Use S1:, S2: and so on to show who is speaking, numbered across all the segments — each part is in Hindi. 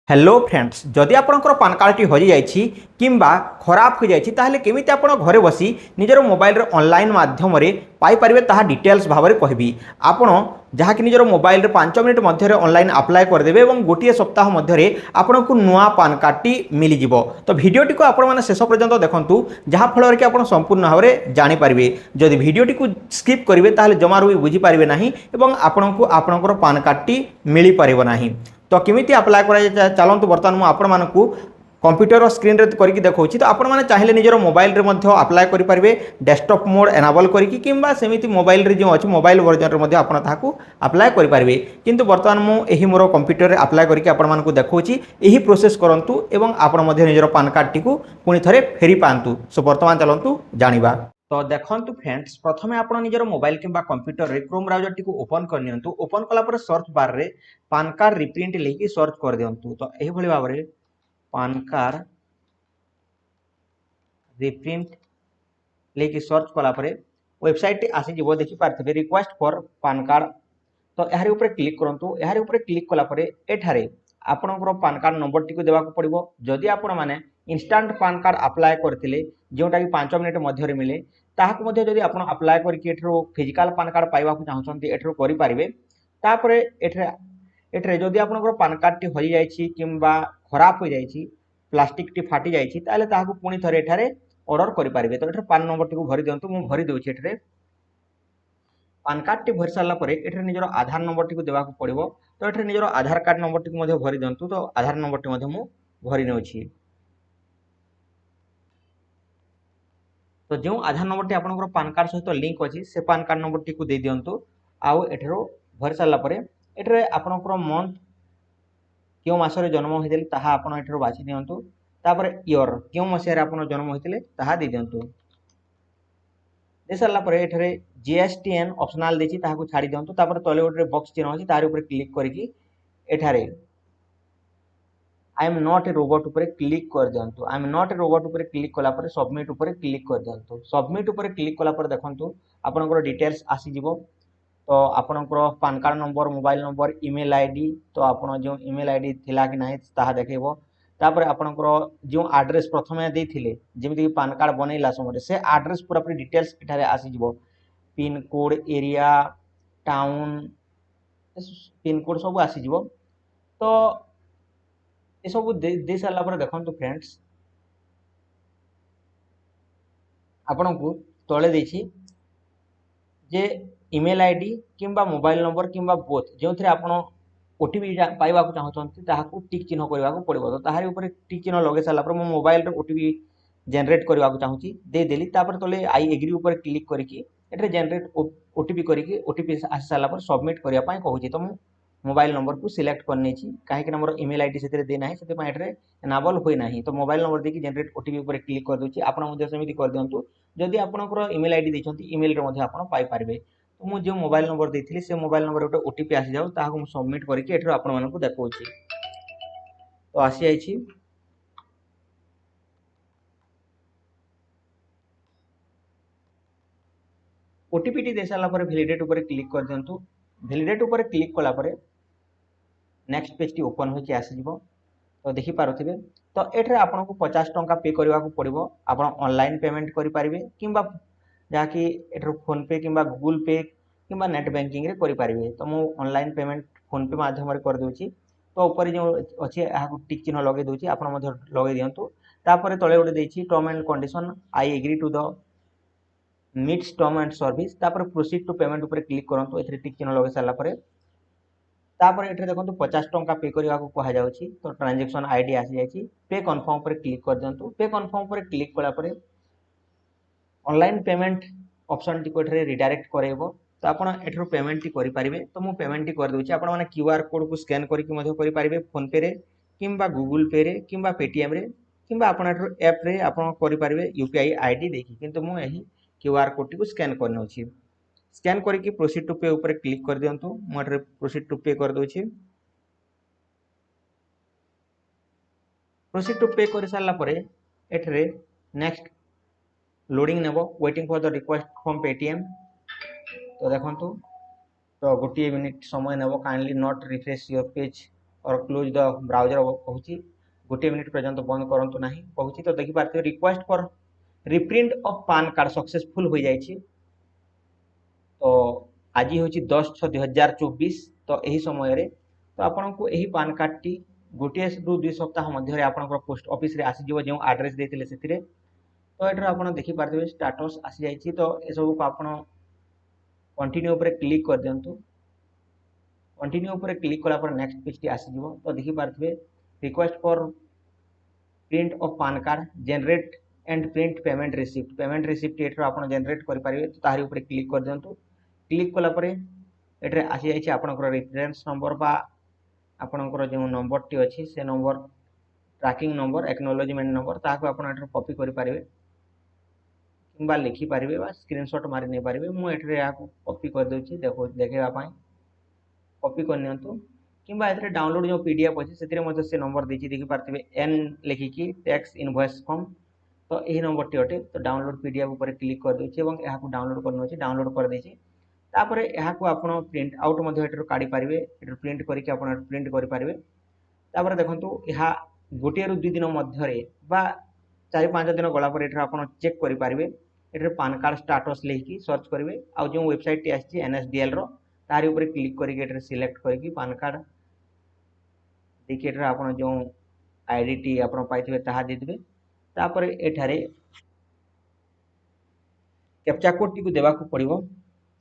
S1: हेलो फ्रेंड्स जदि आपंकर पान कार्ड टी हजि जाइछि किंबा खराब हो जाइछि ताहले केमिति आपण घरे बसी निजर मोबाइल रे ऑनलाइन माध्यम रे पाई परिबे ताहा डिटेल्स भाव में कहबी आपण जहाँकि निजर मोबाइल रे 5 मिनिट मध्य ऑनलाइन अप्लाई कर देबे एवं गोटे सप्ताह मध्य आपण को नुआ पान कार्ड टी मिली जिवो। तो वीडियो टी को आपण माने शेष पर्यंत देखंतु जहाँ फल कि आपण संपूर्ण भाव में जानि परिबे। जदि वीडियो टी को स्किप करिवे ताहले जमारू भी बुझी पारिबे नाही एवं आपण को आपणकर पान कार्ड टी मिली परिबो नाही। तो केमिति अप्लाई करा चलतु बर्तमान मुझे आपण मानकु कंप्यूटर स्क्रीन रे करके देखौछि। तो आपण माने चाहिले निजर मोबाइल रे मध्य अप्लाई करि परिबे डेस्कटॉप मोड एनाबल करके किंबा सेमिति मोबाइल रे जो अछि मोबाइल वर्जन रे मध्य आपण ताहाकु अप्लाई करि परिबे। किंतु बर्तमान मु एही मोर कंप्यूटर रे अप्लाई करके आपण मानकु देखौछि। एही प्रोसेस करंतु एवं आपण मध्य निजर पान कार्ड टी को पुनी थरे फेरी पांतु। सो बर्तमान चलंतु जानिबा। तो देखंतु फ्रेंड्स प्रथमे आपण निजर मोबाइल किंबा कंप्यूटर रे क्रोम ब्राउजर टी को ओपन कर नियंतु। ओपन कला पर सर्च बार रे पान कार्ड रिप्रिंट लेके सर्च कर दियंतु। तो एही भली भाव रे पान कार्ड रिप्रिंट लेके सर्च कला पर वेबसाइट टी आसी जिवो देखि पारथिबे रिक्वेस्ट फॉर पान कार्ड। तो यार ऊपर क्लिक करंतु। यार ऊपर क्लिक कला पर एठारे आपनकर पान कार्ड नंबर टी को देबाक पड़िबो। जदि आपण माने इंस्टेंट पान कार्ड अप्लाई करथिले जोटा कि 5 मिनिट मध्य रे मिले ताहाक मध्य जदि आपण अप्लाई करके एठरो फिजिकल पान कार्ड पाइबा को चाहछन्ती एठरो करि पारिबे। तापरे एठरे जदि आपनकर पान कार्ड टी हजि जाइछि किंबा खराब हो जाइछि प्लास्टिक टी फाटी जाइछि ताले ताहाकु पुनी थरे एठारे ऑर्डर करि पारिबे। तो एठरे पान नंबर टी को भरि दियंतु। मु भरि देउछि एठरे पान कार्ड टी भरि सारला परे एठरे निजर आधार नंबर टी को देबाक पड़िबो। तो एठरे निजर आधार कार्ड नंबर टी को मध्य भरि दियंतु। तो आधार नंबर टी मध्य मु भरि नेउछि। तो जो आधार नंबर टी आपनकर पान कार्ड सहित लिंक अछि से पान कार्ड नंबर टी को दे दियंतु। आउ एठरो भरि सारला परे एठरे आपनकर मंथ क्यों मासरे जन्म होइतिले ताहा आपण एठरो बाछि दियंतु। तापर ईयर क्यों मसिया रे आपण जन्म होइतिले ताहा दे दियंतु। दे सारला परे एठरे जीएसटीएन ऑप्शनल देछि ताहा को छाडी दियंतु। तापर तले गोटे बॉक्स चिन्ह अछि तार ऊपर क्लिक करिकि एठारे I am not a robot ऊपर क्लिक कर दियंतु। I am not a robot ऊपर क्लिक कला पर सबमिट ऊपर क्लिक कर दियंतु। सबमिट ऊपर क्लिक कला पर देखंतु आपनकर डिटेल्स आसी जिवो। तो आपनकर PAN card number mobile number email ID तो आपण जो ईमेल आईडी थिला कि नाही ताहा देखेबो। तापर आपनकर जो एड्रेस प्रथमे देथिले जेमिति पान कार्ड बनैला समय से एड्रेस पूरा पूरी डिटेल्स एठारे आसी जिवो। Pin code area town pin code सब आसी जिवो। तो ये सब दे सारा पर देखंतु फ्रेंड्स आपण को तले देछि जे ईमेल आईडी किंबा मोबाइल नंबर किंबा बोथ जो थे आपण ओटीपी पाइबा को चाहछन्ती ताहाकू टिक चिन्ह करबा को पड़िबो। तो ताहारी ऊपर टिक चिन्ह लगे साला पर मो मोबाइल रे ओटीपी जनरेट करबा को चाहूची दे देली। तापर तले आई एग्री ऊपर क्लिक करके एटे जनरेट ओटीपी करके ओटीपी आसी साला पर सबमिट करबा पई कहूची। तो मु मोबाइल नंबर को सिलेक्ट करने कहीं मोर ईमेल आईडी से दे ना से एनाबल हुए ना। तो मोबाइल नंबर देखिए जनरेट ओटीपी ऊपर क्लिक कर दूसरी आपड़ी कर दिंतु। जदि आपंकर ईमेल आईडी देखते ईमेल पाइपर। तो मुझे जो मोबाइल नंबर देती से मोबाइल नंबर गोटे ओटीपी आसी जाऊ ताकू सबमिट करके आपको देखा। तो आसी जाइए ओटीपी टी दे सारा वैलिडेट ऊपर क्लिक कर दिंतु। वैलिडेट ऊपर क्लिक कलापर नेक्स्ट पेज टी ओपन होके आसीजिवो। तो देखि पारुथिबे तो एठरे आपनको 50 टंका पे करबा को पड़िबो। आपण ऑनलाइन पेमेंट करि पारिबे किंबा जाकि एठरो फोन पे किंबा गूगल पे किंबा नेट बैंकिंग रे करि पारिबे। तो मु ऑनलाइन पेमेंट फोन पे माध्यम रे कर दोछि। तो ऊपर जो अछि आ टिक चिन्ह लगे दोछि आपण मध्य लगे दियंतु। तापर तळे गोटे देछि term and condition I agree to the मीट्स टर्म एंड सर्विस। तापर प्रोसीड टू पेमेंट ऊपर क्लिक करंतु। एथरे टिक चिन्ह लगे साला परे तापर एठरे देखंतु 50 टंका पे करबा को कहा जाउछि। तो ट्रांजैक्शन आईडी आसी जाइछि पे कन्फर्म पर क्लिक कर दियंतु। पे कन्फर्म पर क्लिक कला परे ऑनलाइन पेमेंट ऑप्शन टी को एठरे रिडायरेक्ट करेबो। तो आपण एठरो पेमेंट टी करि पारिबे। तो मु पेमेंट टी कर दोछि। आपण माने क्यूआर कोड को स्कैन करके मध्य करि पारिबे फोन पे रे किंबा गूगल पे रे किंबा पेटीएम रे किंबा आपण एठरो ऐप रे आपण करि पारिबे यूपीआई आईडी देखि। किंतु मु एही क्यूआर कोड टी को स्कैन करनोछि। स्कैन करके प्रोसीड टू पे ऊपर क्लिक कर दियंतु। मु एठरे प्रोसीड टू पे कर दोछि। प्रोसीड टू पे कर सारला परे एठरे नेक्स्ट लोडिंग नेबो waiting for the request from Paytm. तो देखंतु तो गोटे मिनिट समय नेबो kindly not refresh your page or close the browser कहूँ गोटे मिनिट पर्यंत बंद करूँ ना कहूँ तो देखिपारे request for reprint of PAN card successful हो जाए। तो आज हूँ 10/6/2024 तो यही समय तो आपन को यही पान कार्ड टी गोटे रु 2 सप्ताह मध्य आपंकर पोस्ट ऑफिस रे आसीजिवो जो एड्रेस देते से तो ये आप देखिपारे स्टाटस आसी जाइए। तो ये सब को आप कंटिन्यू पर क्लिक कर दिंतु। कंटिन्यू पर क्लिक कला नेक्स्ट पेज टी आसीजिवो तो देखिपारे request for print of PAN card generate and print payment receipt ये आप जेनरेट करेंगे तो तारी ऊपर क्लिक कर दिंतु। क्लिक कलापर ये आसी जाइए आपंकर रेफरेंस नंबर बा आपंकर जो नंबर टी अच्छी से number tracking number acknowledgement number ताको आप कॉपी करेंगे कि लिखिपारे स्क्रीनशॉट मारी नहीं पारे। मुझे कॉपी करदे देखापी कॉपी करनी कि डाउनलोड जो पीडीएफ अच्छे से नंबर देती देखिपारे एन लिखिकी टैक्स इनवॉइस फॉर्म तो यही नंबर टी अटे। तो डाउनलोड पीडीएफ ऊपर क्लिक कर दूसरी और यहाँ डाउनलोड करने डाउनलोड कर देछि। तापर यहाँ आप प्रिंट आउट काढ़ी पारे प्रिंट करके प्रिंट करेंगे। तापर देखो यहाँ गोटे रु 2 दिन मध्य 4-5 दिन गलापर ये आप चेक करेंगे ये पान कार्ड स्टाटस लेकिन सर्च करेंगे आउ जो वेबसाइट टी आसी एनएसडीएल रो तारी ऊपर क्लिक करके सिलेक्ट करके पान कार्ड देखिए आप जो आईडी टी आप पाइबे ताहा देदेवे। तापर एठारे कैप्चा कोड टी को देवा को पड़िबो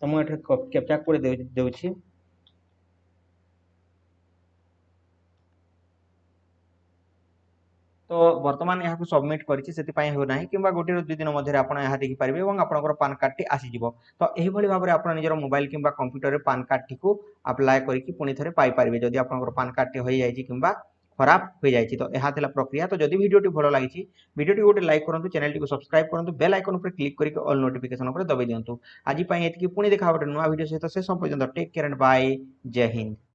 S1: तो मुझे कैप्चा कोड देउछि। तो वर्तमान यहाँ सबमिट करें होना कि गोटे 2 दिन मध्य आप देखिपारे और आपंकर पान कार्ड टी आसीज। तो यही भाव में आप निजर मोबाइल कि कंप्यूटर पान कार्ड टी को अप्लाई करके पुणी थे पाइपर जदि आपंकर पान कार्ड टी हो जाए कि खराब हो जाए। तो यह प्रक्रिया। तो जदि वीडियो भल लगी वीडियो गोटे लाइक करूँ चैनल को सब्सक्राइब करूँ बेल आइकन पर क्लिक करके ऑल नोटिफिकेशन पर दबाई दिंतु। आज पुणी देखा गोटे नुआ वीडियो सहित शेष पर्यंत टेक केयर एंड बाय जय हिंद।